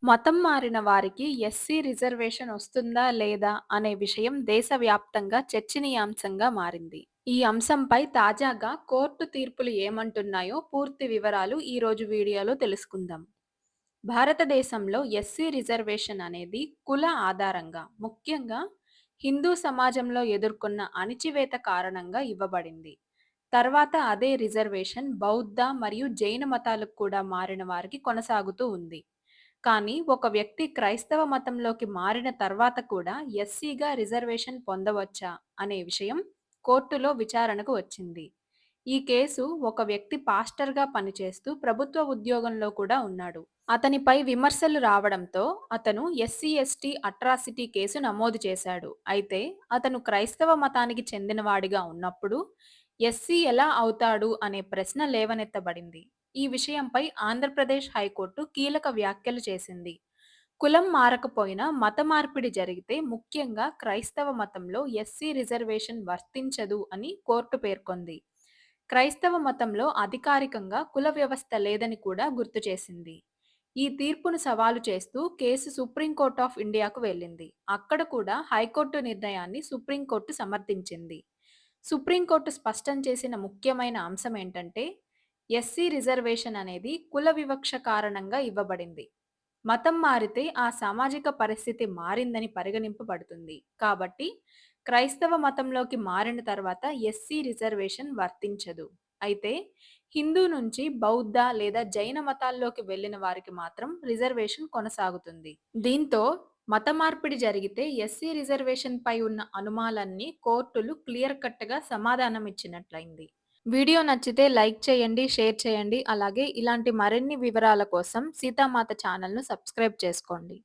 మతం మారిన వారికి ఎస్సీ రిజర్వేషన్ వస్తుందా లేదా అనే విషయం దేశవ్యాప్తంగా చర్చనీయాంశంగా మారింది. ఈ అంశంపై తాజాగా కోర్టు తీర్పులు ఏమంటున్నాయో పూర్తి వివరాలు ఈ రోజు వీడియోలో తెలుసుకుందాం. భారతదేశంలో ఎస్సీ రిజర్వేషన్ అనేది కుల ఆధారంగా, ముఖ్యంగా హిందూ సమాజంలో ఎదుర్కొన్న అణిచివేత కారణంగా ఇవ్వబడింది. తర్వాత అదే రిజర్వేషన్ బౌద్ధ మరియు జైన మతాలకు కూడా మారిన వారికి కొనసాగుతూ ఉంది. కానీ ఒక వ్యక్తి క్రైస్తవ మతంలోకి మారిన తర్వాత కూడా ఎస్సీగా రిజర్వేషన్ పొందవచ్చా అనే విషయం కోర్టులో విచారణకు వచ్చింది. ఈ కేసు ఒక వ్యక్తి పాస్టర్గా పనిచేస్తూ ప్రభుత్వ ఉద్యోగంలో కూడా ఉన్నాడు. అతనిపై విమర్శలు రావడంతో అతను ఎస్సీ ఎస్టీ అట్రాసిటీ కేసు నమోదు చేశాడు. అయితే అతను క్రైస్తవ మతానికి చెందినవాడిగా ఉన్నప్పుడు ఎస్సీ ఎలా అవుతాడు అనే ప్రశ్న లేవనెత్తబడింది. ఈ విషయంపై ఆంధ్రప్రదేశ్ హైకోర్టు కీలక వ్యాఖ్యలు చేసింది. కులం మారకపోయినా మత మార్పిడి జరిగితే, ముఖ్యంగా క్రైస్తవ మతంలో ఎస్సీ రిజర్వేషన్ వర్తించదు అని కోర్టు పేర్కొంది. క్రైస్తవ మతంలో అధికారికంగా కుల వ్యవస్థ లేదని కూడా గుర్తు చేసింది. ఈ తీర్పును సవాలు చేస్తూ కేసు సుప్రీంకోర్టు ఆఫ్ ఇండియాకు వెళ్ళింది. అక్కడ కూడా హైకోర్టు నిర్ణయాన్ని సుప్రీంకోర్టు సమర్థించింది. సుప్రీంకోర్టు స్పష్టం చేసిన ముఖ్యమైన అంశం ఏంటంటే, ఎస్సీ రిజర్వేషన్ అనేది కుల వివక్ష కారణంగా ఇవ్వబడింది. మతం మారితే ఆ సామాజిక పరిస్థితి మారిందని పరిగణింపబడుతుంది. కాబట్టి క్రైస్తవ మతంలోకి మారిన తర్వాత ఎస్సీ రిజర్వేషన్ వర్తించదు. అయితే హిందూ నుంచి బౌద్ధ లేదా జైన మతాల్లోకి వెళ్ళిన వారికి మాత్రం రిజర్వేషన్ కొనసాగుతుంది. దీంతో మత మార్పిడి జరిగితే ఎస్సీ రిజర్వేషన్ పై ఉన్న అనుమానాలన్నీ కోర్టులు క్లియర్ కట్‌గా సమాధానం ఇచ్చినట్లయింది. వీడియో నచ్చితే లైక్ చేయండి, షేర్ చేయండి. అలాగే ఇలాంటి మరిన్ని వివరాల కోసం సీతామాత ఛానల్‌ను సబ్స్క్రైబ్ చేసుకోండి.